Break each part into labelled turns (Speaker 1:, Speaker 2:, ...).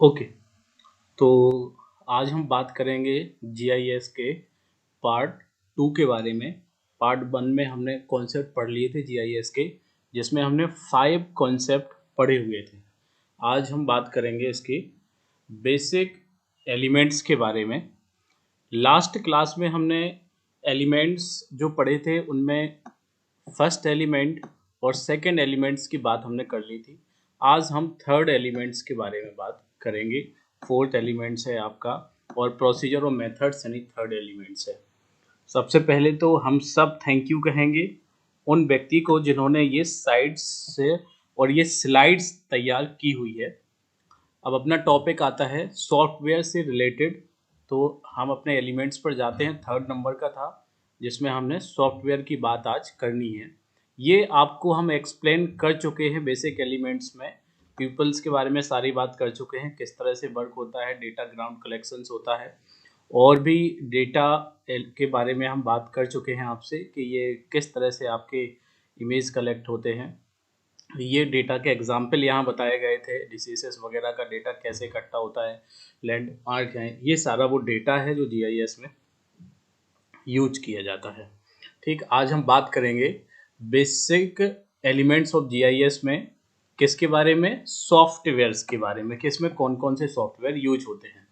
Speaker 1: Okay. तो आज हम बात करेंगे जीआईएस के पार्ट टू के बारे में। पार्ट वन में हमने कॉन्सेप्ट पढ़ लिए थे जीआईएस के, जिसमें हमने 5 कॉन्सेप्ट पढ़े हुए थे। आज हम बात करेंगे इसके बेसिक एलिमेंट्स के बारे में। लास्ट क्लास में हमने एलिमेंट्स जो पढ़े थे उनमें फर्स्ट एलिमेंट और सेकंड एलिमेंट्स की बात हमने कर ली थी। आज हम थर्ड एलिमेंट्स के बारे में बात करेंगे। फोर्थ एलिमेंट्स है आपका, और प्रोसीजर और मेथड्स यानी थर्ड एलिमेंट्स है। सबसे पहले तो हम सब थैंक यू कहेंगे उन व्यक्ति को जिन्होंने ये साइट्स से और ये स्लाइड्स तैयार की हुई है। अब अपना टॉपिक आता है सॉफ्टवेयर से रिलेटेड, तो हम अपने एलिमेंट्स पर जाते हैं। थर्ड नंबर का था जिसमें हमने सॉफ्टवेयर की बात आज करनी है। ये आपको हम एक्सप्लेन कर चुके हैं बेसिक एलिमेंट्स में। पीपल्स के बारे में सारी बात कर चुके हैं, किस तरह से वर्क होता है, डेटा ग्राउंड कलेक्शंस होता है, और भी डेटा के बारे में हम बात कर चुके हैं आपसे कि ये किस तरह से आपके इमेज कलेक्ट होते हैं। ये डेटा के एग्जाम्पल यहाँ बताए गए थे, डिसीजेस वगैरह का डेटा कैसे इकट्ठा होता है, लैंडमार्क हैं, ये सारा वो डेटा है जो जीआईएस में यूज किया जाता है। ठीक, आज हम बात करेंगे बेसिक एलिमेंट्स ऑफ जीआईएस में। किसके बारे में? सॉफ्टवेयर्स के बारे में, किसमें कौन कौन से सॉफ्टवेयर यूज होते हैं।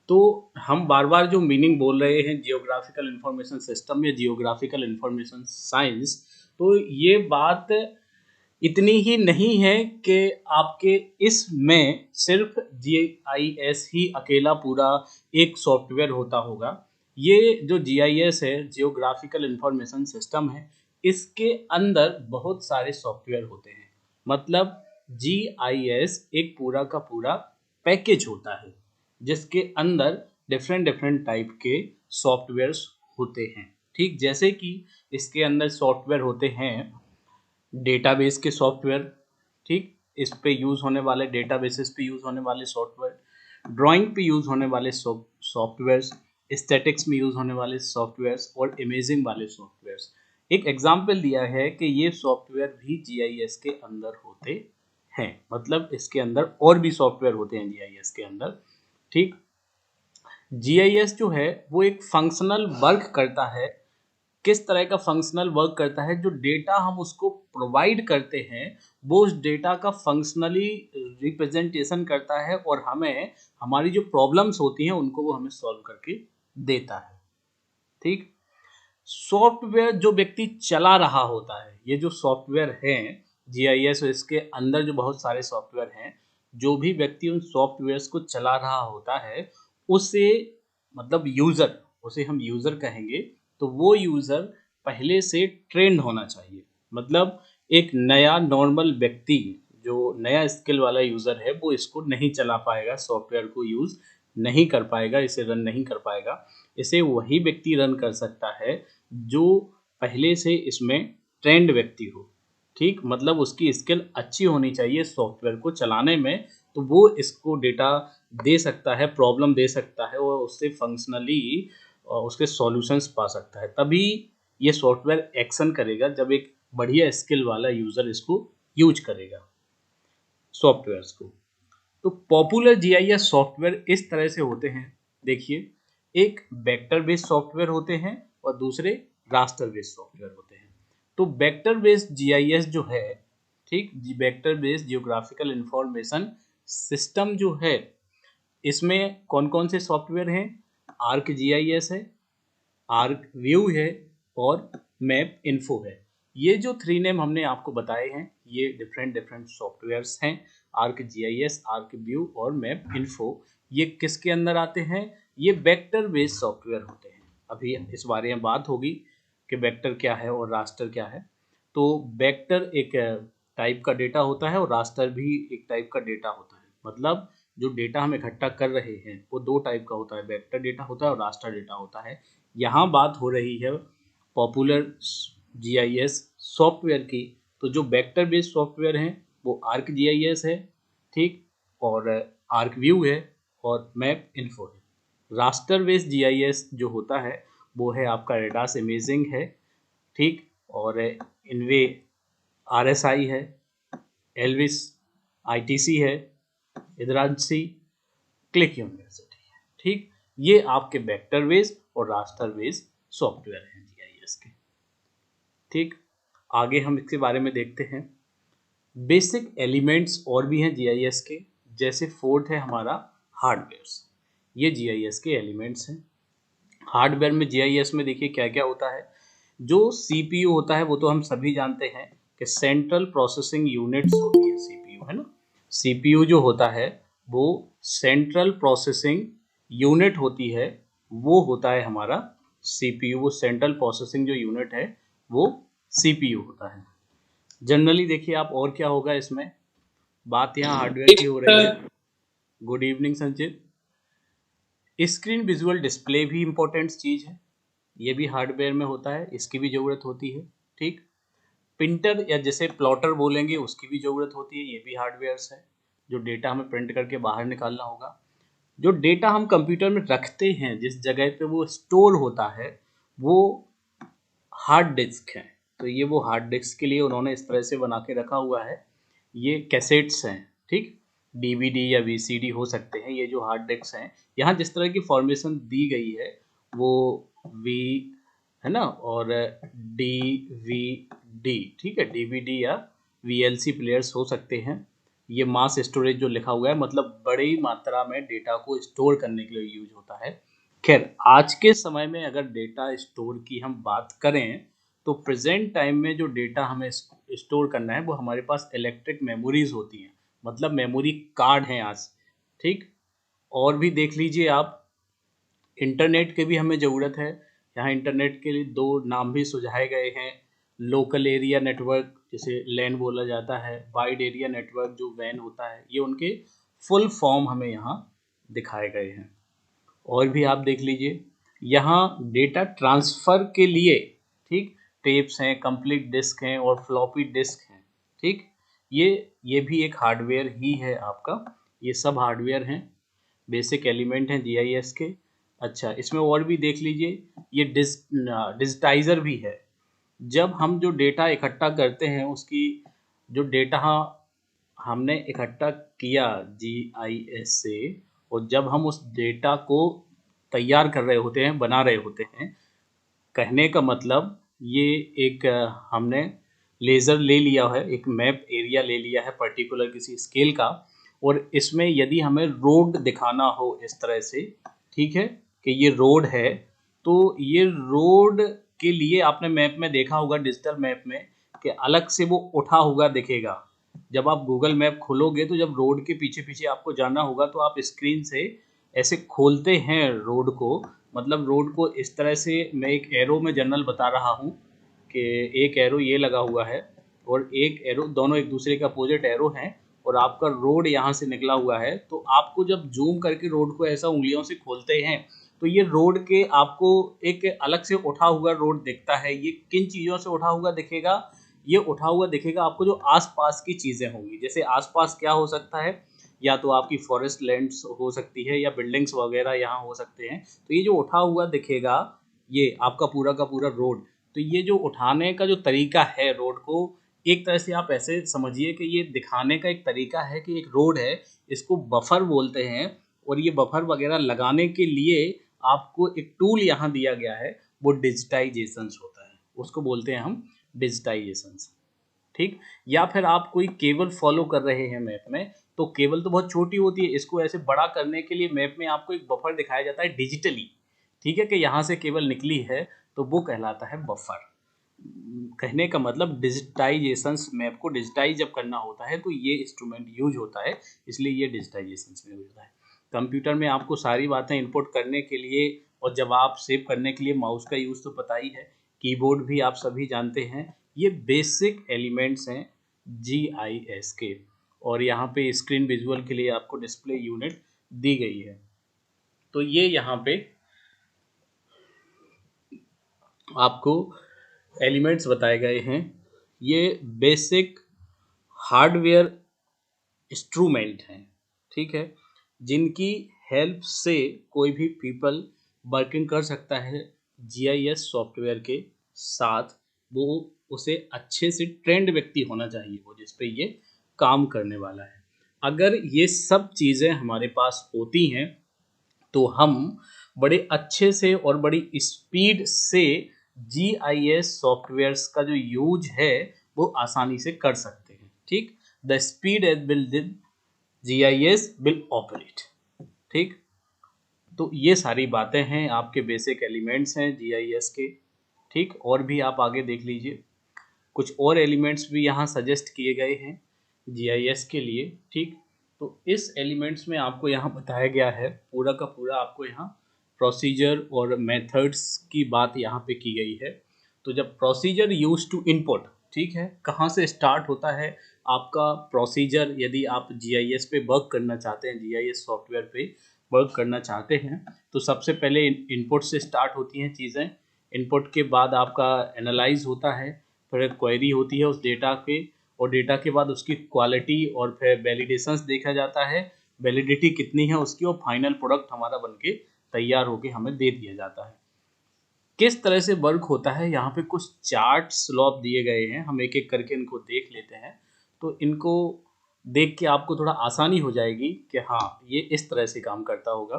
Speaker 1: तो हम बार बार जो मीनिंग बोल रहे हैं जियोग्राफिकल इंफॉर्मेशन सिस्टम या जियोग्राफिकल इंफॉर्मेशन साइंस, तो ये बात इतनी ही नहीं है कि आपके इसमें सिर्फ जीआईएस ही अकेला पूरा एक सॉफ्टवेयर होता होगा। ये जो जीआईएस है, जियोग्राफिकल इंफॉर्मेशन सिस्टम है, इसके अंदर बहुत सारे सॉफ्टवेयर होते हैं। मतलब जीआईएस एक पूरा का पूरा पैकेज होता है जिसके अंदर डिफरेंट डिफरेंट टाइप के सॉफ्टवेयर्स होते हैं। ठीक, जैसे कि इसके अंदर सॉफ्टवेयर होते हैं डेटाबेस के सॉफ्टवेयर। ठीक, इस पे यूज़ होने वाले डेटाबेसेस पे यूज़ होने वाले सॉफ्टवेयर, ड्राइंग पे यूज़ होने वाले सॉफ्टवेयर्स, स्टैटिक्स में यूज़ होने वाले सॉफ्टवेयर्स और इमेजिंग वाले सॉफ्टवेयर्स। एक एग्जांपल दिया है कि ये सॉफ्टवेयर भी जीआईएस के अंदर होते हैं। मतलब इसके अंदर और भी सॉफ्टवेयर होते हैं जीआईएस के अंदर। ठीक, जीआईएस जो है वो एक फंक्शनल वर्क करता है। किस तरह का फंक्शनल वर्क करता है? जो डेटा हम उसको प्रोवाइड करते हैं वो उस डेटा का फंक्शनली रिप्रेजेंटेशन करता है, और हमें हमारी जो प्रॉब्लम्स होती हैं उनको वो हमें सॉल्व करके देता है। ठीक, सॉफ्टवेयर जो व्यक्ति चला रहा होता है, ये जो सॉफ्टवेयर है जीआईएस, इसके अंदर जो बहुत सारे सॉफ्टवेयर हैं, जो भी व्यक्ति उन सॉफ्टवेयर्स को चला रहा होता है उसे, मतलब यूजर, उसे हम यूजर कहेंगे। तो वो यूजर पहले से ट्रेंड होना चाहिए। मतलब एक नया नॉर्मल व्यक्ति, जो नया स्किल वाला यूजर है, वो इसको नहीं चला पाएगा, सॉफ्टवेयर को यूज नहीं कर पाएगा, इसे रन नहीं कर पाएगा। इसे वही व्यक्ति रन कर सकता है जो पहले से इसमें ट्रेंड व्यक्ति हो। ठीक, मतलब उसकी स्किल अच्छी होनी चाहिए सॉफ्टवेयर को चलाने में, तो वो इसको डेटा दे सकता है, प्रॉब्लम दे सकता है, और उससे फंक्शनली उसके सॉल्यूशंस पा सकता है। तभी ये सॉफ्टवेयर एक्शन करेगा जब एक बढ़िया स्किल वाला यूजर इसको यूज करेगा सॉफ्टवेयर्स को। तो पॉपुलर जीआईएस सॉफ्टवेयर इस तरह से होते हैं। देखिए, एक वेक्टर बेस्ड सॉफ्टवेयर होते हैं और दूसरे रास्टर बेस्ड सॉफ्टवेयर होते हैं। तो वेक्टर बेस्ड जीआईएस जो है, ठीक, vector based geographical information system जो है, इसमें कौन कौन से सॉफ्टवेयर हैं? आर्क जीआईएस है, आर्क व्यू है, और मैप इन्फो है। ये जो 3 नेम हमने आपको बताए हैं, ये डिफरेंट डिफरेंट सॉफ्टवेयर्स हैं। आर्क जीआईएस, आर्क व्यू और मैप इन्फो, ये किसके अंदर आते हैं? ये वेक्टर बेस्ड सॉफ्टवेयर होते हैं। अभी इस बारे में बात होगी कि वेक्टर क्या है और रास्टर क्या है। तो वेक्टर एक टाइप का डेटा होता है और रास्टर भी एक टाइप का डेटा होता है। मतलब जो डेटा हम इकट्ठा कर रहे हैं वो 2 टाइप का होता है, वेक्टर डेटा होता है और रास्टर डेटा होता है। यहाँ बात हो रही है पॉपुलर जीआईएस सॉफ्टवेयर की। तो जो वेक्टर बेस्ड सॉफ्टवेयर हैं वो आर्क जीआईएस है, ठीक, और आर्क व्यू है, और मैप इन्फो है। रास्टर बेस्ड जीआईएस जो होता है वो है आपका रेडास इमेजिंग है, ठीक, और इनवे आरएसआई है, एल्विस आईटीसी है, इदरांसी क्लिक यूनिवर्सिटी है। ठीक, ये आपके वेक्टर बेस्ड और रास्टर बेस्ड सॉफ्टवेयर हैं जीआईएस के। ठीक, आगे हम इसके बारे में देखते हैं। बेसिक एलिमेंट्स और भी हैं जीआईएस के, जैसे फोर्थ है हमारा हार्डवेयर्स। ये जीआईएस के एलिमेंट्स हैं। हार्डवेयर में जीआईएस में देखिए क्या क्या होता है। जो सीपीयू होता है वो तो हम सभी जानते हैं कि सेंट्रल प्रोसेसिंग यूनिट्स होती है सीपीयू, है ना। सीपीयू जो होता है वो सेंट्रल प्रोसेसिंग यूनिट होती है, वो होता है हमारा सीपीयू। वो सेंट्रल प्रोसेसिंग जो यूनिट है वो सीपीयू होता है। जनरली देखिए आप, और क्या होगा इसमें, बात यहाँ हार्डवेयर की हो रही है। गुड इवनिंग संचित। स्क्रीन विजुअल डिस्प्ले भी इंपॉर्टेंट चीज़ है, ये भी हार्डवेयर में होता है, इसकी भी ज़रूरत होती है। ठीक, प्रिंटर या जैसे प्लॉटर बोलेंगे उसकी भी ज़रूरत होती है, ये भी हार्डवेयर्स है। जो डेटा हमें प्रिंट करके बाहर निकालना होगा, जो डेटा हम कंप्यूटर में रखते हैं, जिस जगह पे वो स्टोर होता है, वो हार्ड डिस्क है। तो ये वो हार्ड डिस्क के लिए उन्होंने इस तरह से बना के रखा हुआ है। ये कैसेट्स हैं, ठीक, डीवीडी या वीसीडी हो सकते हैं। ये जो हार्ड डिस्क हैं, यहाँ जिस तरह की फॉर्मेशन दी गई है वो वी है ना, और डीवीडी, ठीक है, डीवीडी या वीएलसी प्लेयर्स हो सकते हैं। ये मास स्टोरेज जो लिखा हुआ है, मतलब बड़ी मात्रा में डेटा को स्टोर करने के लिए यूज होता है। खैर, आज के समय में अगर डेटा स्टोर की हम बात करें, तो प्रेजेंट टाइम में जो डेटा हमें स्टोर करना है वो हमारे पास इलेक्ट्रिक मेमोरीज होती हैं, मतलब मेमोरी कार्ड हैं आज। ठीक, और भी देख लीजिए आप, इंटरनेट की भी हमें ज़रूरत है। यहाँ इंटरनेट के लिए दो नाम भी सुझाए गए हैं। लोकल एरिया नेटवर्क, जिसे लैन बोला जाता है, वाइड एरिया नेटवर्क जो वैन होता है, ये उनके फुल फॉर्म हमें यहाँ दिखाए गए हैं। और भी आप देख लीजिए, यहाँ डेटा ट्रांसफ़र के लिए, ठीक, टेप्स हैं, कंप्लीट डिस्क हैं और फ्लॉपी डिस्क हैं। ठीक, ये भी एक हार्डवेयर ही है आपका। ये सब हार्डवेयर हैं, बेसिक एलिमेंट हैं जीआईएस के। अच्छा, इसमें और भी देख लीजिए, ये डिजिटाइज़र भी है। जब हम जो डेटा इकट्ठा करते हैं, उसकी जो डेटा हमने इकट्ठा किया जीआईएस से, और जब हम उस डेटा को तैयार कर रहे होते हैं, बना रहे होते हैं, कहने का मतलब ये एक हमने लेज़र ले लिया है, एक मैप एरिया ले लिया है पर्टिकुलर किसी स्केल का, और इसमें यदि हमें रोड दिखाना हो इस तरह से, ठीक है, कि ये रोड है, तो ये रोड के लिए आपने मैप में देखा होगा, डिजिटल मैप में, कि अलग से वो उठा हुआ दिखेगा। जब आप गूगल मैप खोलोगे तो जब रोड के पीछे पीछे आपको जाना होगा, तो आप स्क्रीन से ऐसे खोलते हैं रोड को, मतलब रोड को इस तरह से, मैं एक एरो में जनरल बता रहा हूँ कि एक एरो ये लगा हुआ है और एक एरो, दोनों एक दूसरे के अपोजिट एरो हैं, और आपका रोड यहाँ से निकला हुआ है। तो आपको जब जूम करके रोड को ऐसा उंगलियों से खोलते हैं, तो ये रोड के आपको एक अलग से उठा हुआ रोड दिखता है। ये किन चीज़ों से उठा हुआ दिखेगा? ये उठा हुआ दिखेगा आपको जो आसपास की चीज़ें होंगी। जैसे आसपास क्या हो सकता है, या तो आपकी फॉरेस्ट लैंड्स हो सकती है, या बिल्डिंग्स वगैरह यहाँ हो सकते हैं। तो ये जो उठा हुआ दिखेगा, ये आपका पूरा का पूरा रोड। तो ये जो उठाने का जो तरीका है रोड को, एक तरह से आप ऐसे समझिए कि ये दिखाने का एक तरीका है कि एक रोड है, इसको बफर बोलते हैं। और ये बफर वगैरह लगाने के लिए आपको एक टूल यहाँ दिया गया है, वो डिजिटाइजेशन होता है, उसको बोलते हैं हम डिजिटाइजेशन। ठीक, या फिर आप कोई केबल फॉलो कर रहे हैं मैप में, तो केबल तो बहुत छोटी होती है, इसको ऐसे बड़ा करने के लिए मैप में आपको एक बफर दिखाया जाता है डिजिटली, ठीक है, कि यहाँ से केबल निकली है, तो वो कहलाता है बफर। कहने का मतलब डिजिटाइजेशन, मैप को डिजिटाइज जब करना होता है तो ये इंस्ट्रूमेंट यूज होता है, इसलिए ये डिजिटाइजेशन में होता है। कंप्यूटर में आपको सारी बातें इनपुट करने के लिए और जवाब सेव करने के लिए माउस का यूज़ तो पता ही है, कीबोर्ड भी आप सभी जानते हैं। ये बेसिक एलिमेंट्स हैं जीआईएस के। और यहाँ पे स्क्रीन विजुअल के लिए आपको डिस्प्ले यूनिट दी गई है। तो ये यहाँ पे आपको एलिमेंट्स बताए गए हैं। ये बेसिक हार्डवेयर इंस्ट्रूमेंट हैं, ठीक है, जिनकी हेल्प से कोई भी पीपल वर्किंग कर सकता है जीआईएस सॉफ्टवेयर के साथ। वो उसे अच्छे से ट्रेंड व्यक्ति होना चाहिए, वो जिस पे ये काम करने वाला है। अगर ये सब चीज़ें हमारे पास होती हैं तो हम बड़े अच्छे से और बड़ी स्पीड से जीआईएस सॉफ्टवेयर्स का जो यूज है वो आसानी से कर सकते हैं। ठीक, the speed at will GIS will operate. ठीक, तो ये सारी बातें हैं, आपके बेसिक एलिमेंट्स हैं जीआईएस के। ठीक, और भी आप आगे देख लीजिए, कुछ और एलिमेंट्स भी यहाँ सजेस्ट किए गए हैं जीआईएस के लिए। ठीक, तो इस एलिमेंट्स में आपको यहाँ बताया गया है पूरा का पूरा, आपको यहाँ प्रोसीजर और मेथड्स की बात यहाँ पे की गई है। तो जब प्रोसीजर यूज टू इनपुट, ठीक है, कहाँ से स्टार्ट होता है आपका प्रोसीजर? यदि आप जीआईएस पे वर्क करना चाहते हैं, जीआईएस सॉफ्टवेयर पे वर्क करना चाहते हैं, तो सबसे पहले इनपुट से स्टार्ट होती हैं चीज़ें। इनपुट के बाद आपका एनालाइज होता है, फिर क्वेरी होती है उस डेटा के, और डेटा के बाद उसकी क्वालिटी और फिर वैलिडेशंस देखा जाता है, वैलिडिटी कितनी है उसकी, और फाइनल प्रोडक्ट हमारा बनके तैयार होके हमें दे दिया जाता है। किस तरह से वर्क होता है, यहाँ पे कुछ चार्ट स्लॉप दिए गए हैं, हम एक एक करके इनको देख लेते हैं। तो इनको देख के आपको थोड़ा आसानी हो जाएगी कि हाँ ये इस तरह से काम करता होगा।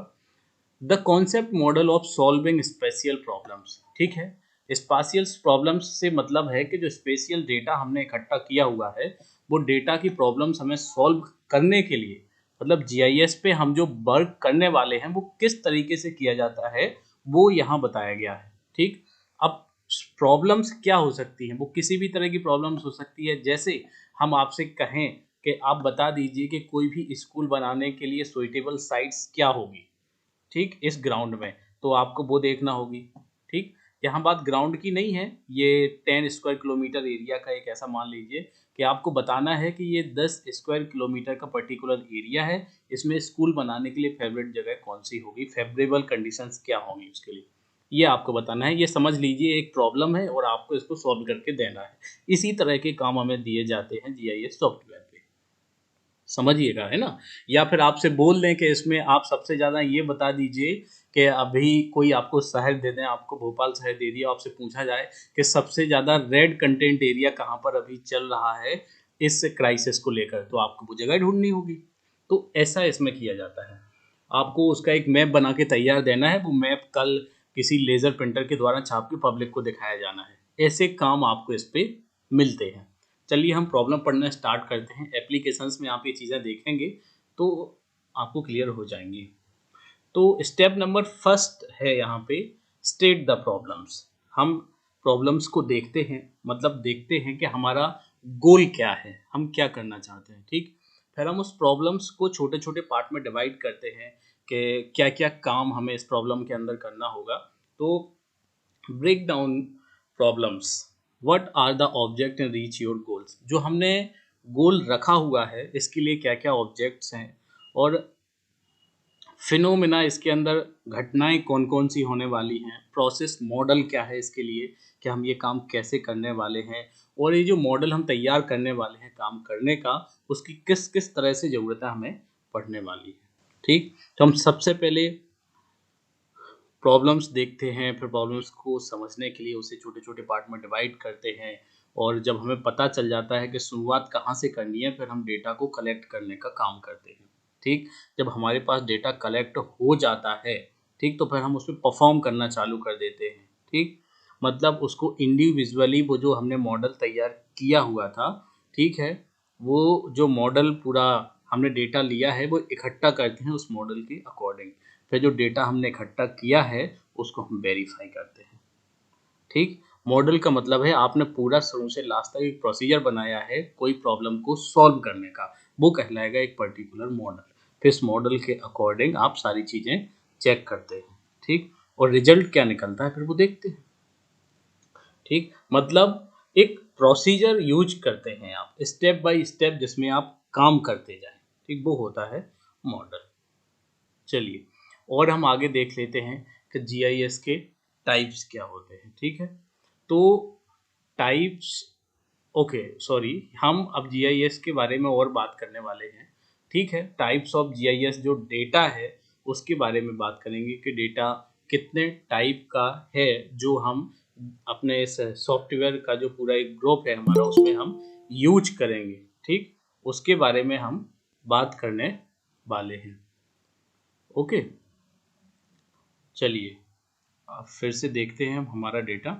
Speaker 1: The concept model of solving spatial problems. ठीक है, स्पेशियल प्रॉब्लम्स से मतलब है कि जो स्पेशियल डेटा हमने इकट्ठा किया हुआ है वो डेटा की प्रॉब्लम्स हमें सॉल्व करने के लिए, मतलब जीआईएस पे हम जो वर्क करने वाले हैं वो किस तरीके से किया जाता है वो यहाँ बताया गया है। ठीक, अब प्रॉब्लम्स क्या हो सकती हैं? वो किसी भी तरह की प्रॉब्लम्स हो सकती है। जैसे हम आपसे कहें कि आप बता दीजिए कि कोई भी स्कूल बनाने के लिए सुइटेबल साइट्स क्या होगी, ठीक, इस ग्राउंड में, तो आपको वो देखना होगी। ठीक, यहाँ बात ग्राउंड की नहीं है, ये 10 स्क्वायर किलोमीटर एरिया का एक ऐसा मान लीजिए कि आपको बताना है कि ये 10 स्क्वायर किलोमीटर का पर्टिकुलर एरिया है, इसमें स्कूल बनाने के लिए फेवरेट जगह कौन सी होगी, फेवरेबल कंडीशंस क्या होंगी उसके लिए, ये आपको बताना है। ये समझ लीजिए एक प्रॉब्लम है और आपको इसको सॉल्व करके देना है। इसी तरह के काम हमें दिए जाते हैं जीआईएस सॉफ्टवेयर पे, समझिएगा, है ना। या फिर आपसे बोल दें कि इसमें आप सबसे ज़्यादा ये बता दीजिए कि अभी कोई आपको शहर दे दें, आपको भोपाल शहर दे दिया, आपसे पूछा जाए कि सबसे ज़्यादा रेड कंटेंट एरिया कहाँ पर अभी चल रहा है इस क्राइसिस को लेकर, तो आपको वो जगह ढूंढनी होगी। तो ऐसा इसमें किया जाता है। आपको उसका एक मैप बना के तैयार देना है, वो मैप कल किसी लेज़र प्रिंटर के द्वारा छाप के पब्लिक को दिखाया जाना है। ऐसे काम आपको इस पे मिलते हैं। चलिए हम प्रॉब्लम पढ़ना स्टार्ट करते हैं। एप्लीकेशंस में आप ये चीज़ें देखेंगे तो आपको क्लियर हो जाएंगी। तो स्टेप नंबर फर्स्ट है यहाँ पे, स्टेट द प्रॉब्लम्स। हम प्रॉब्लम्स को देखते हैं, मतलब देखते हैं कि हमारा गोल क्या है, हम क्या करना चाहते हैं। ठीक, फिर हम उस प्रॉब्लम्स को छोटे छोटे पार्ट में डिवाइड करते हैं कि क्या क्या काम हमें इस प्रॉब्लम के अंदर करना होगा। तो break down problems, what are the object and reach your goals. जो हमने गोल रखा हुआ है इसके लिए क्या क्या ऑब्जेक्ट्स हैं, और फिनोमिना इसके अंदर घटनाएं कौन कौन सी होने वाली हैं, प्रोसेस मॉडल क्या है इसके लिए कि हम ये काम कैसे करने वाले हैं, और ये जो मॉडल हम तैयार करने वाले हैं काम करने का, उसकी किस किस तरह से ज़रूरतें हमें पड़ने वाली है। ठीक, तो हम सबसे पहले प्रॉब्लम्स देखते हैं, फिर प्रॉब्लम्स को समझने के लिए उसे छोटे छोटे पार्ट में डिवाइड करते हैं, और जब हमें पता चल जाता है कि शुरुआत कहाँ से करनी है, फिर हम डेटा को कलेक्ट करने का काम करते हैं। ठीक, जब हमारे पास डेटा कलेक्ट हो जाता है, ठीक, तो फिर हम उसमें परफॉर्म करना चालू कर देते हैं। ठीक, मतलब उसको इंडिविजुअली वो जो हमने मॉडल तैयार किया हुआ था, ठीक है, वो जो मॉडल पूरा हमने डेटा लिया है वो इकट्ठा करते हैं उस मॉडल के अकॉर्डिंग। फिर जो डेटा हमने इकट्ठा किया है उसको हम वेरीफाई करते हैं। ठीक, मॉडल का मतलब है आपने पूरा शुरू से लास्ट तक एक प्रोसीजर बनाया है कोई प्रॉब्लम को सॉल्व करने का, वो कहलाएगा एक पर्टिकुलर मॉडल। फिर इस मॉडल के अकॉर्डिंग आप सारी चीज़ें चेक करते हैं। ठीक, और रिजल्ट क्या निकलता है फिर वो देखते हैं। ठीक, मतलब एक प्रोसीजर यूज करते हैं आप स्टेप बाय स्टेप, जिसमें आप काम करते जाएं। ठीक, वो होता है मॉडल। चलिए और हम आगे देख लेते हैं कि जीआईएस के टाइप्स क्या होते हैं। ठीक है, तो टाइप्स, ओके सॉरी, हम अब जीआईएस के बारे में और बात करने वाले हैं। ठीक है, टाइप्स ऑफ जीआईएस, जो डेटा है उसके बारे में बात करेंगे कि डेटा कितने टाइप का है जो हम अपने इस सॉफ्टवेयर का जो पूरा एक ग्रुप है हमारा उसमें हम यूज करेंगे। ठीक, उसके बारे में हम बात करने वाले हैं। ओके, चलिए अब फिर से देखते हैं हम हमारा डेटा।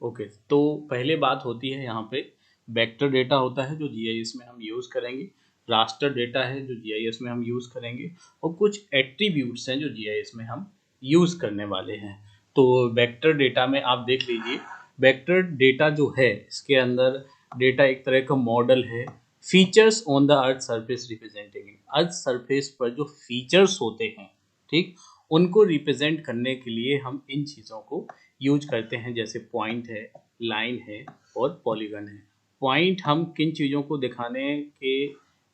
Speaker 1: ओके, तो पहले बात होती है यहाँ पे वेक्टर डेटा होता है जो जीआईएस में हम यूज़ करेंगे, रास्टर डेटा है जो जीआईएस में हम यूज़ करेंगे, और कुछ एट्रीब्यूट्स हैं जो जीआईएस में हम यूज़ करने वाले हैं। तो वेक्टर डेटा में आप देख लीजिए, वेक्टर डेटा जो है इसके अंदर डेटा एक तरह का मॉडल है, features on the earth surface representing, earth surface पर जो फीचर्स होते हैं, ठीक, उनको रिप्रेजेंट करने के लिए हम इन चीज़ों को यूज करते हैं, जैसे पॉइंट है, लाइन है और पॉलीगन है। पॉइंट हम किन चीज़ों को दिखाने के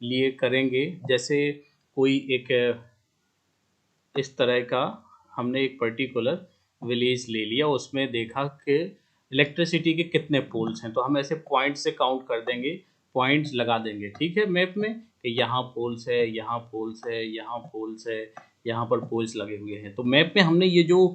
Speaker 1: लिए करेंगे, जैसे कोई एक इस तरह का हमने एक पर्टिकुलर विलेज ले लिया, उसमें देखा कि इलेक्ट्रिसिटी के कितने पोल्स हैं, तो हम ऐसे पॉइंट से काउंट कर देंगे, पॉइंट्स लगा देंगे, ठीक है, मैप में कि यहाँ पोल्स है, यहाँ पोल्स है, यहाँ पोल्स है, यहाँ पर पोल्स लगे हुए हैं। तो मैप में हमने ये जो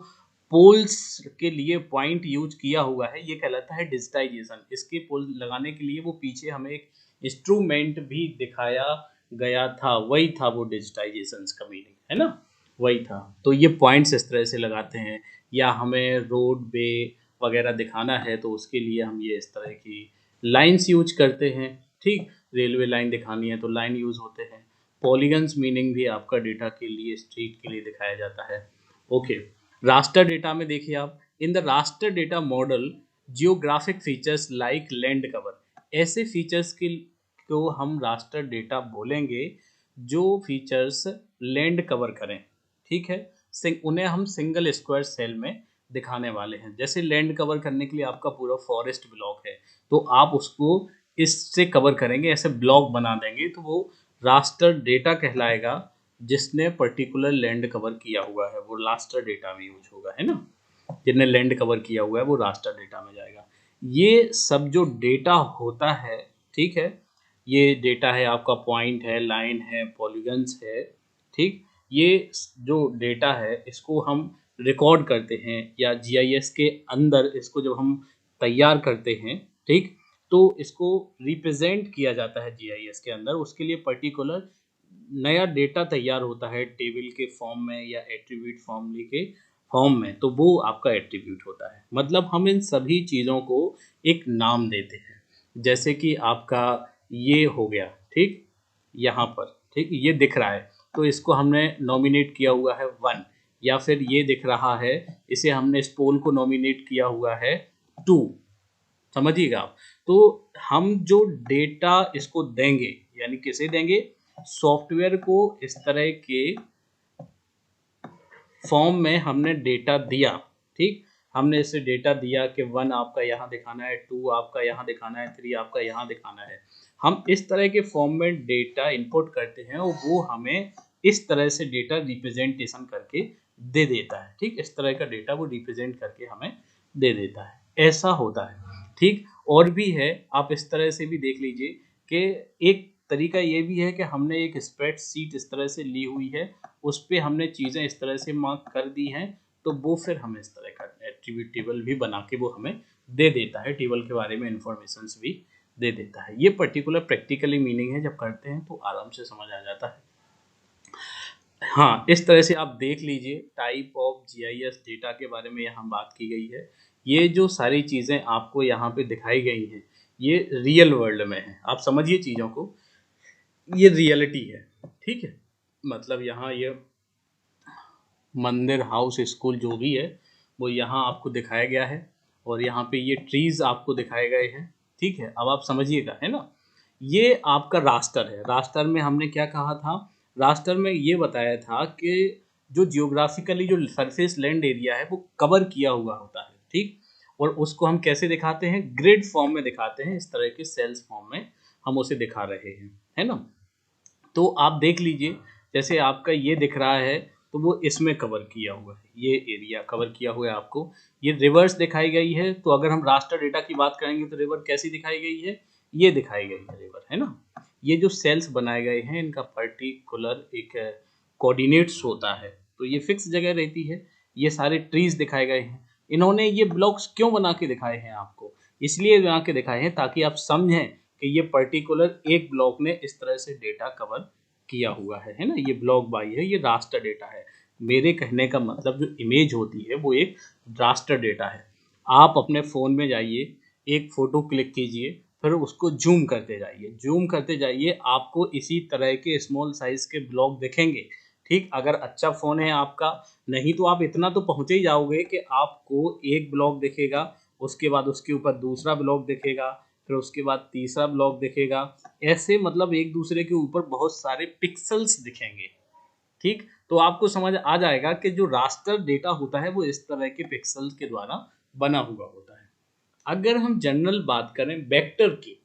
Speaker 1: पोल्स के लिए पॉइंट यूज किया हुआ है ये कहलाता है डिजिटाइजेशन। इसके पोल लगाने के लिए वो पीछे हमें एक इंस्ट्रूमेंट भी दिखाया गया था, वही था वो डिजिटाइजेशन का मीनिंग, है ना, वही था। तो ये पॉइंट्स इस तरह से लगाते हैं, या हमें रोड वे वगैरह दिखाना है तो उसके लिए हम ये इस तरह की लाइंस यूज करते हैं, ठीक, रेलवे लाइन दिखानी है तो लाइन यूज होते हैं। पॉलीगन्स मीनिंग भी आपका डेटा के लिए, स्ट्रीट के लिए दिखाया जाता है। ओके, रास्टर डेटा में देखिए आप, in the raster data model geographic features like land cover, ऐसे फीचर्स के को हम रास्टर डेटा बोलेंगे जो फीचर्स लैंड कवर करें, ठीक है, उन्हें हम सिंगल स्क्वायर सेल में दिखाने वाले हैं। जैसे लैंड कवर करने के लिए आपका पूरा फॉरेस्ट ब्लॉक है तो आप उसको इससे कवर करेंगे, ऐसे ब्लॉक बना देंगे, तो वो रास्टर डेटा कहलाएगा। जिसने पर्टिकुलर लैंड कवर किया हुआ है वो रास्टर डेटा में यूज होगा, है ना, जिसने लैंड कवर किया हुआ है वो रास्टर डेटा में जाएगा। ये सब जो डेटा होता है, ठीक है, ये डेटा है आपका, पॉइंट है, लाइन है, पॉलीगन्स है, ठीक, ये जो डेटा है इसको हम रिकॉर्ड करते हैं या जीआईएस के अंदर इसको जब हम तैयार करते हैं, ठीक, तो इसको रिप्रेजेंट किया जाता है जीआईएस के अंदर। उसके लिए पर्टिकुलर नया डेटा तैयार होता है टेबल के फॉर्म में या एट्रीब्यूट फॉर्मूले के फॉर्म में, तो वो आपका एट्रीब्यूट होता है। मतलब हम इन सभी चीज़ों को एक नाम देते हैं, जैसे कि आपका ये हो गया, ठीक, यहाँ पर, ठीक, ये दिख रहा है तो इसको हमने नॉमिनेट किया हुआ है 1, या फिर ये दिख रहा है, इसे हमने इस पोल को नॉमिनेट किया हुआ है 2, समझिएगा आप। तो हम जो डेटा इसको देंगे, यानी किसे देंगे, सॉफ्टवेयर को इस तरह के फॉर्म में हमने डेटा दिया, ठीक, हमने इसे डेटा दिया कि 1 आपका यहाँ दिखाना है, 2 आपका यहाँ दिखाना है, 3 आपका यहाँ दिखाना है। हम इस तरह के फॉर्म में डेटा इनपुट करते हैं और वो हमें इस तरह से डेटा रिप्रेजेंटेशन करके दे देता है, ठीक, इस तरह का डेटा वो रिप्रेजेंट करके हमें दे देता है, ऐसा होता है, ठीक। और भी है, आप इस तरह से भी देख लीजिए कि एक तरीका ये भी है कि हमने एक स्प्रेडशीट इस तरह से ली हुई है, उस पर हमने चीज़ें इस तरह से मार्क कर दी हैं, तो वो फिर हमें इस तरह का एट्रीब्यूट टेबल भी बना के वो हमें दे देता है, टेबल के बारे में इंफॉर्मेशन भी दे देता है। ये पर्टिकुलर प्रैक्टिकली मीनिंग है, जब करते हैं तो आराम से समझ आ जाता है। हाँ, इस तरह से आप देख लीजिए टाइप ऑफ जीआईएस डेटा के बारे में यहाँ बात की गई है। ये जो सारी चीज़ें आपको यहाँ पे दिखाई गई हैं ये रियल वर्ल्ड में है, आप समझिए चीज़ों को, ये रियलिटी है, ठीक है, मतलब यहाँ ये मंदिर, हाउस, स्कूल जो भी है वो यहाँ आपको दिखाया गया है, और यहाँ पे ये ट्रीज आपको दिखाए गए हैं, ठीक है। अब आप समझिएगा, है ना, ये आपका रास्टर है। रास्टर में हमने क्या कहा था, रास्टर में ये बताया था कि जो जियोग्राफिकली जो सरफेस लैंड एरिया है वो कवर किया हुआ होता है, ठीक, और उसको हम कैसे दिखाते हैं, ग्रिड फॉर्म में दिखाते हैं, इस तरह के सेल्स फॉर्म में हम उसे दिखा रहे हैं, है ना। तो आप देख लीजिए, जैसे आपका ये दिख रहा है तो वो इसमें कवर किया हुआ है, ये एरिया कवर किया हुआ है आपको। ये रिवर्स दिखाई गई है, तो अगर हम रास्टर डेटा की बात करेंगे तो रिवर कैसी दिखाई गई है, ये दिखाई गई है रिवर, है ना। ये जो सेल्स बनाए गए हैं इनका पर्टिकुलर एक कोऑर्डिनेट्स होता है, तो ये फिक्स जगह रहती है। ये सारे ट्रीज दिखाए गए हैं। इन्होंने ये ब्लॉक्स क्यों बना के दिखाए हैं आपको, इसलिए बना के दिखाए हैं ताकि आप समझें कि ये पर्टिकुलर एक ब्लॉक ने इस तरह से डेटा कवर किया हुआ है ना, ये ब्लॉक बाई है, ये रास्टर डेटा है। मेरे कहने का मतलब जो इमेज होती है वो एक रास्टर डेटा है। आप अपने फ़ोन में जाइए, एक फ़ोटो क्लिक कीजिए, फिर उसको जूम करते जाइए, जूम करते जाइए, आपको इसी तरह के स्मॉल साइज़ के ब्लॉक दिखेंगे। ठीक, अगर अच्छा फ़ोन है आपका, नहीं तो आप इतना तो पहुँच ही जाओगे कि आपको एक ब्लॉक दिखेगा, उसके बाद उसके ऊपर दूसरा ब्लॉक दिखेगा, फिर उसके बाद तीसरा ब्लॉक दिखेगा। ऐसे मतलब एक दूसरे के ऊपर बहुत सारे पिक्सेल्स दिखेंगे। ठीक, तो आपको समझ आ जाएगा कि जो रास्टर डेटा होता है वो इस तरह के पिक्सेल्स के द्वारा बना हुआ होता है। अगर हम जनरल बात करें वेक्टर की,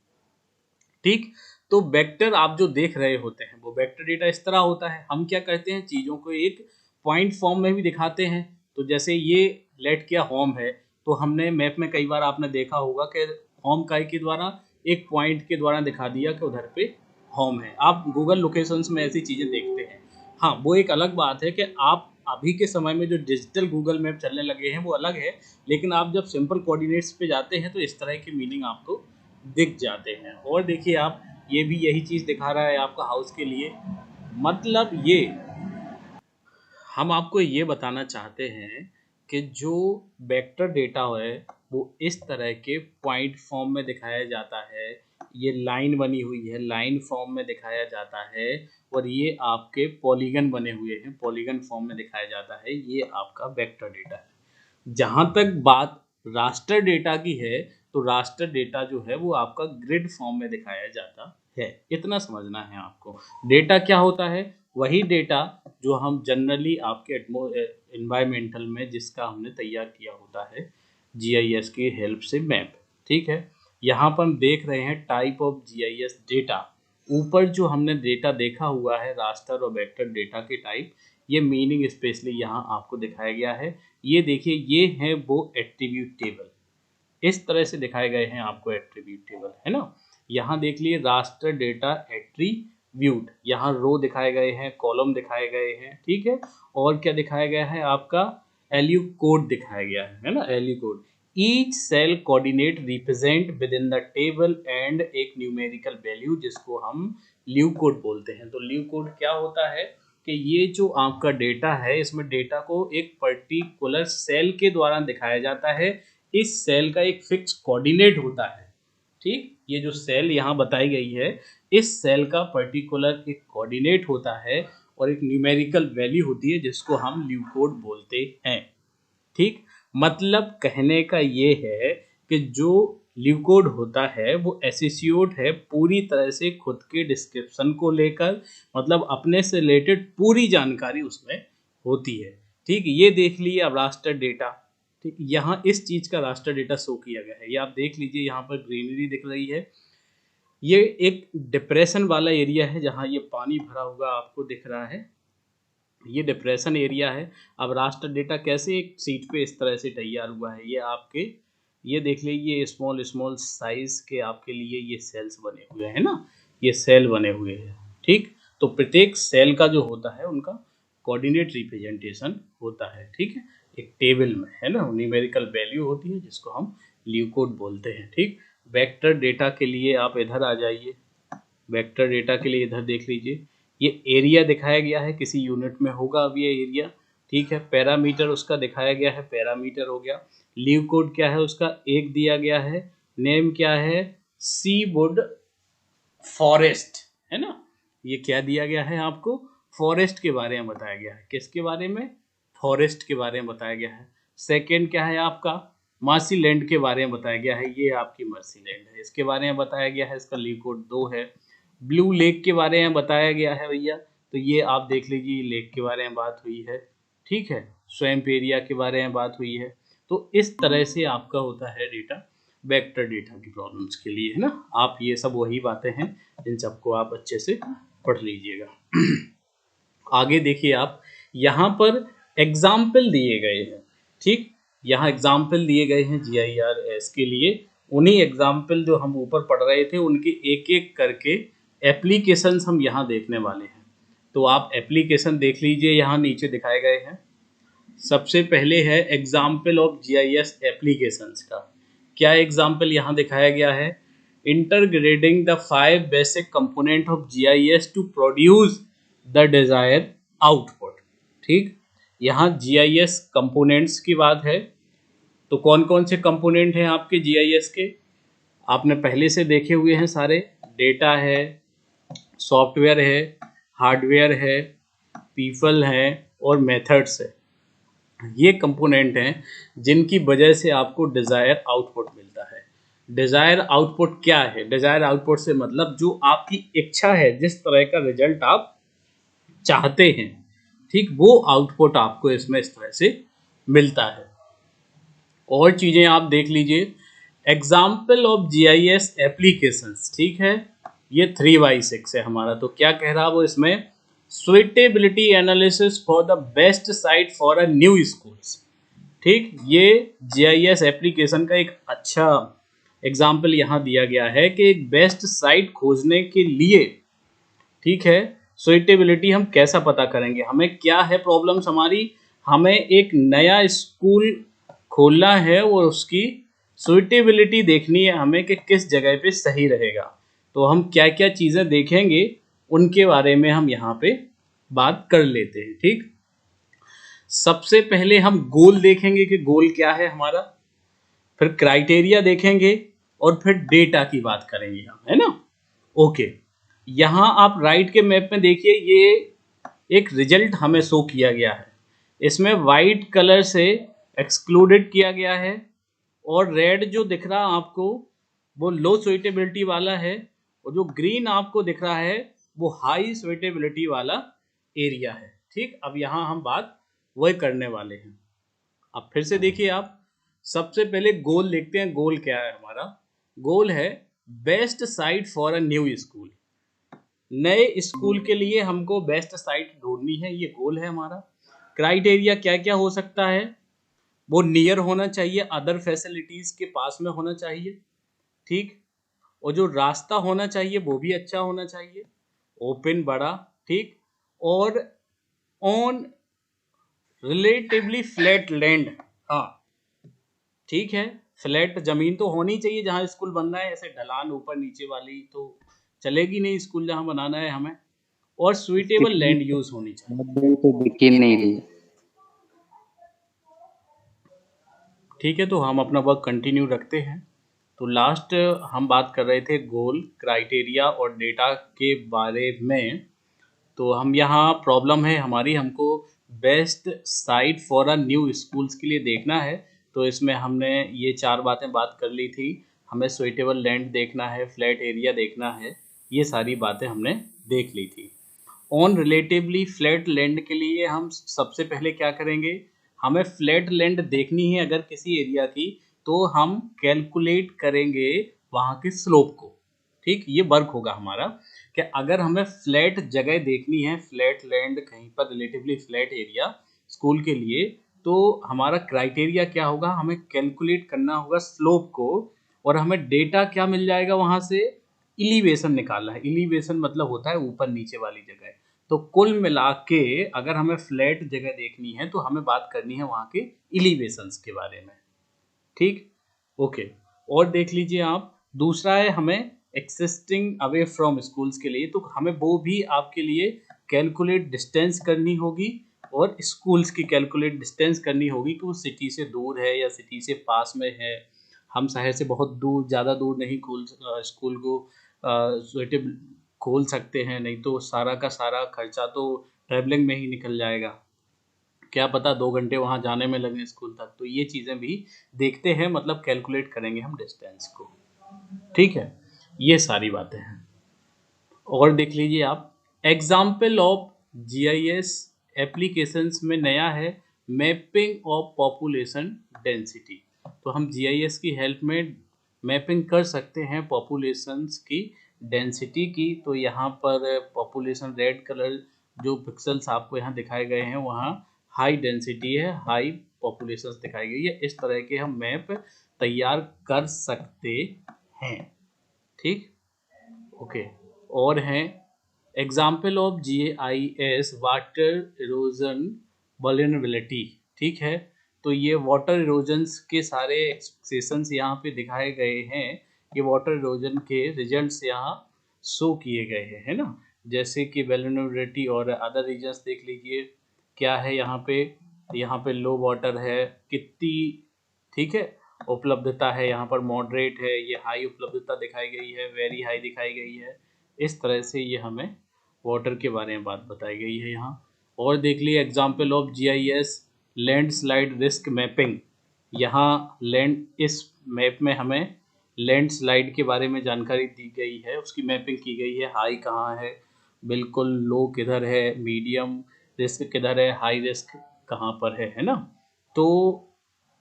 Speaker 1: ठीक, तो वेक्टर आप जो देख रहे होते हैं वो वेक्टर डेटा इस तरह होता है। हम क्या करते हैं, चीज़ों को एक पॉइंट फॉर्म में भी दिखाते हैं। तो जैसे ये लेट किया होम है, तो हमने मैप में कई बार आपने देखा होगा कि होम का के द्वारा एक पॉइंट के द्वारा दिखा दिया कि उधर पे होम है। आप गूगल लोकेशंस में ऐसी चीज़ें देखते हैं। हाँ, वो एक अलग बात है कि आप अभी के समय में जो डिजिटल गूगल मैप चलने लगे हैं वो अलग है, लेकिन आप जब सिंपल कोऑर्डिनेट्स पे जाते हैं तो इस तरह की मीनिंग आपको दिख जाते हैं। और देखिए आप, ये भी यही चीज़ दिखा रहा है आपका हाउस के लिए। मतलब ये हम आपको ये बताना चाहते हैं कि जो वेक्टर डेटा है वो इस तरह के पॉइंट फॉर्म में दिखाया जाता है। ये लाइन बनी हुई है, लाइन फॉर्म में दिखाया जाता है। और ये आपके पॉलीगन बने हुए हैं, पॉलीगन फॉर्म में दिखाया जाता है। ये आपका वेक्टर डेटा है। जहाँ तक बात रास्टर डेटा की है, तो रास्टर डेटा जो है वो आपका ग्रिड फॉर्म में दिखाया जाता है। इतना समझना है आपको। डेटा क्या होता है, वही डेटा जो हम जनरली आपके एनवायरमेंटल में जिसका हमने तैयार किया होता है जीआईएस की हेल्प से मैप। ठीक है, यहाँ पर हम देख रहे हैं टाइप ऑफ जीआईएस डेटा। ऊपर जो हमने डेटा देखा हुआ है रास्टर और वेक्टर डेटा के टाइप, ये मीनिंग स्पेशली यहाँ आपको दिखाया गया है। ये देखिए, ये है वो एट्रीब्यूट टेबल, इस तरह से दिखाए गए हैं आपको एट्रीब्यूट टेबल, है ना। यहाँ देख लिए रास्टर डेटा एट्रीब्यूट, यहाँ रो दिखाए गए हैं, कॉलम दिखाए गए हैं। ठीक है, और क्या दिखाया गया है आपका एलयू कोड दिखाया गया है ना, LU code. Each cell coordinate represent within the table and एक न्यूमेरिकल वैल्यू जिसको हम ल्यू कोड बोलते हैं। तो ल्यू कोड क्या होता है कि ये जो आपका डेटा है इसमें डेटा को एक पर्टिकुलर सेल के द्वारा दिखाया जाता है। इस सेल का एक फिक्स कोऑर्डिनेट होता है। ठीक, ये जो सेल यहाँ बताई गई है, इस सेल का पर्टिकुलर एक कोऑर्डिनेट होता है और एक न्यूमेरिकल वैल्यू होती है जिसको हम ल्यू कोड बोलते हैं। ठीक, मतलब कहने का ये है कि जो ल्यू कोड होता है वो एसोसिएट है पूरी तरह से खुद के डिस्क्रिप्शन को लेकर, मतलब अपने से रिलेटेड पूरी जानकारी उसमें होती है। ठीक, ये देख लिए अब रास्टर डेटा। ठीक, यहाँ इस चीज़ का रास्टर डेटा शो किया गया है। ये आप देख लीजिए, यहाँ पर ग्रीनरी दिख रही है। ये एक डिप्रेशन वाला एरिया है जहाँ ये पानी भरा हुआ आपको दिख रहा है, ये डिप्रेशन एरिया है। अब रास्टर डेटा कैसे एक सीट पे इस तरह से तैयार हुआ है, ये आपके, ये देख लीजिए स्मॉल स्मॉल साइज के आपके लिए ये सेल्स बने हुए हैं ना, ये सेल बने हुए हैं। ठीक, तो प्रत्येक सेल का जो होता है उनका कोऑर्डिनेट रिप्रेजेंटेशन होता है। ठीक है, एक टेबल में, है ना, न्यूमेरिकल वैल्यू होती है जिसको हम ल्यू कोड बोलते हैं। ठीक, वेक्टर डेटा के लिए आप इधर आ जाइए, वेक्टर डेटा के लिए इधर देख लीजिए, ये एरिया दिखाया गया है, किसी यूनिट में होगा अब ये एरिया। ठीक है, पैरामीटर उसका दिखाया गया है, पैरामीटर हो गया। लीव कोड क्या है उसका, एक दिया गया है। नेम क्या है, सी वुड फॉरेस्ट, है ना। ये क्या दिया गया है आपको, फॉरेस्ट के बारे में बताया गया है। किसके बारे में, फॉरेस्ट के बारे में बताया गया है। सेकेंड क्या है आपका, मर्सी लैंड के बारे में बताया गया है, ये आपकी मर्सी लैंड है, इसके बारे में बताया गया है। इसका लीव कोड 2 है। ब्लू लेक के बारे में बताया गया है भैया, तो ये आप देख लीजिए, लेक के बारे में बात हुई है। ठीक है, स्वैम्प एरिया के बारे में बात हुई है। तो इस तरह से आपका होता है डेटा, वेक्टर डेटा की प्रॉब्लम्स के लिए, है ना। आप ये सब वही बातें हैं इन सबको आप अच्छे से पढ़ लीजिएगा। आगे देखिए आप, यहाँ पर एग्जाम्पल दिए गए हैं। ठीक, यहाँ एग्जाम्पल दिए गए हैं GIS के लिए। उन्हीं एग्जाम्पल जो हम ऊपर पढ़ रहे थे उनके एक एक करके एप्लीकेशंस हम यहाँ देखने वाले हैं। तो आप एप्लीकेशन देख लीजिए, यहाँ नीचे दिखाए गए हैं। सबसे पहले है एग्जाम्पल ऑफ GIS एप्लीकेशंस का। क्या एग्जाम्पल यहाँ दिखाया गया है, integrating the 5 basic component of GIS to produce the desired output। ठीक, यहाँ GIS components की बात है, तो कौन कौन से कंपोनेंट हैं आपके GIS के, आपने पहले से देखे हुए हैं सारे। डेटा है, सॉफ्टवेयर है, हार्डवेयर है, पीपल है और मेथड्स है। ये कंपोनेंट हैं जिनकी वजह से आपको डिज़ायर आउटपुट मिलता है। डिज़ायर आउटपुट क्या है? डिज़ायर आउटपुट से मतलब जो आपकी इच्छा है, जिस तरह का रिजल्ट आप चाहते हैं, ठीक, वो आउटपुट आपको इसमें इस तरह से मिलता है। और चीज़ें आप देख लीजिए, एग्जाम्पल ऑफ GIS एप्लीकेशंस, ठीक है, ये 3/6 है हमारा। तो क्या कह रहा है वो इसमें, suitability analysis for the best site for a new schools. ठीक, ये GIS एप्लीकेशन का एक अच्छा एग्जाम्पल यहाँ दिया गया है कि एक बेस्ट साइट खोजने के लिए, ठीक है, सुइटेबिलिटी हम कैसा पता करेंगे, हमें क्या है प्रॉब्लम्स हमारी, हमें एक नया स्कूल खोलना है और उसकी सुइटेबिलिटी देखनी है हमें कि किस जगह पे सही रहेगा। तो हम क्या क्या चीज़ें देखेंगे उनके बारे में हम यहाँ पे बात कर लेते हैं। ठीक, सबसे पहले हम गोल देखेंगे कि गोल क्या है हमारा, फिर क्राइटेरिया देखेंगे और फिर डेटा की बात करेंगे हम, है ना। ओके, यहाँ आप राइट के मैप में देखिए, ये एक रिजल्ट हमें शो किया गया है। इसमें वाइट कलर से एक्सक्लूडेड किया गया है और रेड जो दिख रहा आपको वो लो सुइटेबिलिटी वाला है, और जो ग्रीन आपको दिख रहा है वो हाई सुइटेबिलिटी वाला एरिया है। ठीक, अब यहाँ हम बात वही करने वाले हैं। अब फिर से देखिए आप, सबसे पहले गोल देखते हैं। गोल क्या है हमारा? गोल है best site for a new school. नए स्कूल के लिए हमको बेस्ट साइट ढूंढनी है, ये गोल है हमारा। क्राइटेरिया क्या क्या हो सकता है? वो नियर होना चाहिए, अदर फैसिलिटीज के पास में होना चाहिए, ठीक, और जो रास्ता होना चाहिए वो भी अच्छा होना चाहिए, ओपन, बड़ा, ठीक, और ऑन रिलेटिवली फ्लैट लैंड। हाँ, ठीक है, फ्लैट जमीन तो होनी चाहिए जहाँ स्कूल बनना है, ऐसे ढलान ऊपर नीचे वाली तो चलेगी नहीं स्कूल जहाँ बनाना है हमें, और सुइटेबल लैंड यूज होनी चाहिए।
Speaker 2: तो दिख ही नहीं रही।
Speaker 1: ठीक है, तो हम अपना वर्क कंटिन्यू रखते हैं। तो लास्ट हम बात कर रहे थे गोल, क्राइटेरिया और डेटा के बारे में। तो हम यहाँ प्रॉब्लम है हमारी, हमको best site for a new schools के लिए देखना है। तो इसमें हमने ये 4 बातें बात कर ली थी। हमें सुइटेबल लैंड देखना है, फ्लैट एरिया देखना है, ये सारी बातें हमने देख ली थी। ऑन रिलेटिवली फ्लैट लैंड के लिए हम सबसे पहले क्या करेंगे, हमें फ्लैट लैंड देखनी है अगर किसी एरिया की, तो हम कैलकुलेट करेंगे वहाँ की स्लोप को। ठीक, ये वर्क होगा हमारा कि अगर हमें फ्लैट जगह देखनी है, फ्लैट लैंड कहीं पर रिलेटिवली फ्लैट एरिया स्कूल के लिए, तो हमारा क्राइटेरिया क्या होगा, हमें कैलकुलेट करना होगा स्लोप को, और हमें डेटा क्या मिल जाएगा वहाँ से, इलिवेशन निकालना है। इलिवेशन मतलब होता है ऊपर नीचे वाली जगह। तो कुल मिला के अगर हमें फ्लैट जगह देखनी है तो हमें बात करनी है वहाँ के इलिवेशंस के बारे में। ठीक, ओके, और देख लीजिए आप, दूसरा है हमें एक्सिस्टिंग अवे फ्रॉम स्कूल्स के लिए, तो हमें वो भी आपके लिए कैलकुलेट डिस्टेंस करनी होगी, और स्कूल्स की कैलकुलेट डिस्टेंस करनी होगी कि वो सिटी से दूर है या सिटी से पास में है। हम शहर से बहुत दूर, ज़्यादा दूर नहीं स्कूल को सुइटेबल खोल सकते हैं, नहीं तो सारा का सारा खर्चा तो ट्रैवलिंग में ही निकल जाएगा, क्या पता 2 घंटे वहाँ जाने में लगे स्कूल तक। तो ये चीज़ें भी देखते हैं, मतलब कैलकुलेट करेंगे हम डिस्टेंस को। ठीक है, ये सारी बातें हैं। और देख लीजिए आप, एग्जाम्पल ऑफ GIS एप्लीकेशंस में नया है मैपिंग ऑफ पॉपुलेशन डेंसिटी। तो हम GIS की हेल्प में मैपिंग कर सकते हैं पॉपुलेशंस की डेंसिटी की। तो यहाँ पर पॉपुलेशन रेड कलर जो पिक्सल्स आपको यहाँ दिखाए गए हैं, वहाँ हाई डेंसिटी है, हाई पॉपुलेशंस दिखाई गई है। इस तरह के हम मैप तैयार कर सकते हैं। ठीक, ओके, और हैं example of GIS water erosion vulnerability. ठीक है, तो ये वाटर इरोजन्स के सारे एक्सप्रेशंस यहाँ पे दिखाए गए हैं ये वाटर इरोजन के रिजल्ट्स यहाँ शो किए गए हैं, है ना। जैसे कि वल्नरेबिलिटी और अदर रीजन्स देख लीजिए क्या है यहाँ पे लो वाटर है कितनी, ठीक है, उपलब्धता है यहाँ पर मॉडरेट है, ये हाई उपलब्धता दिखाई गई है, वेरी हाई दिखाई गई है। इस तरह से ये हमें वाटर के बारे में बात बताई गई है यहाँ। और देख लिए example of GIS landslide risk mapping. यहाँ लैंड इस मैप में हमें लैंडस्लाइड के बारे में जानकारी दी गई है, उसकी मैपिंग की गई है। हाई कहाँ है, बिल्कुल लो किधर है, मीडियम रिस्क किधर है, हाई रिस्क कहाँ पर है ना। तो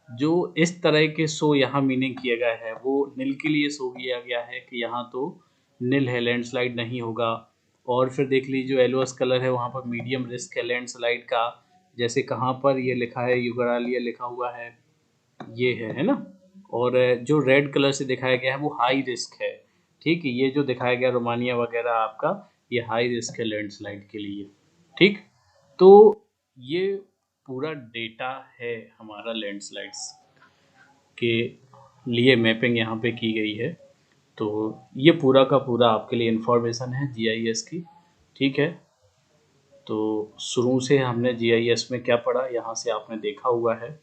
Speaker 1: जो इस तरह के शो यहाँ मीनिंग किया गया है वो नील के लिए शो किया गया है कि यहाँ तो नील है, लैंडस्लाइड नहीं होगा। और फिर देख लीजिए जो येलोस कलर है वहाँ पर मीडियम रिस्क है लैंडस्लाइड का, जैसे कहाँ पर ये लिखा है युगरालिया लिखा हुआ है, ये है ना। और जो रेड कलर से दिखाया गया है वो हाई रिस्क है, ठीक है। ये जो दिखाया गया रोमानिया वगैरह आपका, ये हाई रिस्क है लैंडस्लाइड के लिए, ठीक। तो ये पूरा डेटा है हमारा लैंडस्लाइड्स के लिए मैपिंग यहाँ पे की गई है। तो ये पूरा का पूरा आपके लिए इन्फॉर्मेशन है जीआईएस की, ठीक है। तो शुरू से हमने जीआईएस में क्या पढ़ा, यहाँ से आपने देखा हुआ है।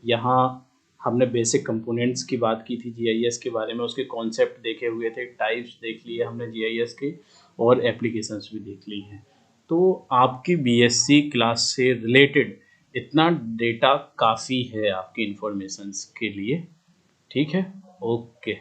Speaker 1: यहाँ हमने बेसिक कंपोनेंट्स की बात की थी जीआईएस के बारे में, उसके कॉन्सेप्ट देखे हुए थे, टाइप्स देख लिए हमने जीआईएस के, और एप्लीकेशंस भी देख ली हैं। तो आपकी बीएससी क्लास से रिलेटेड इतना डेटा काफ़ी है आपकी इन्फॉर्मेशंस के लिए, ठीक है। ओके।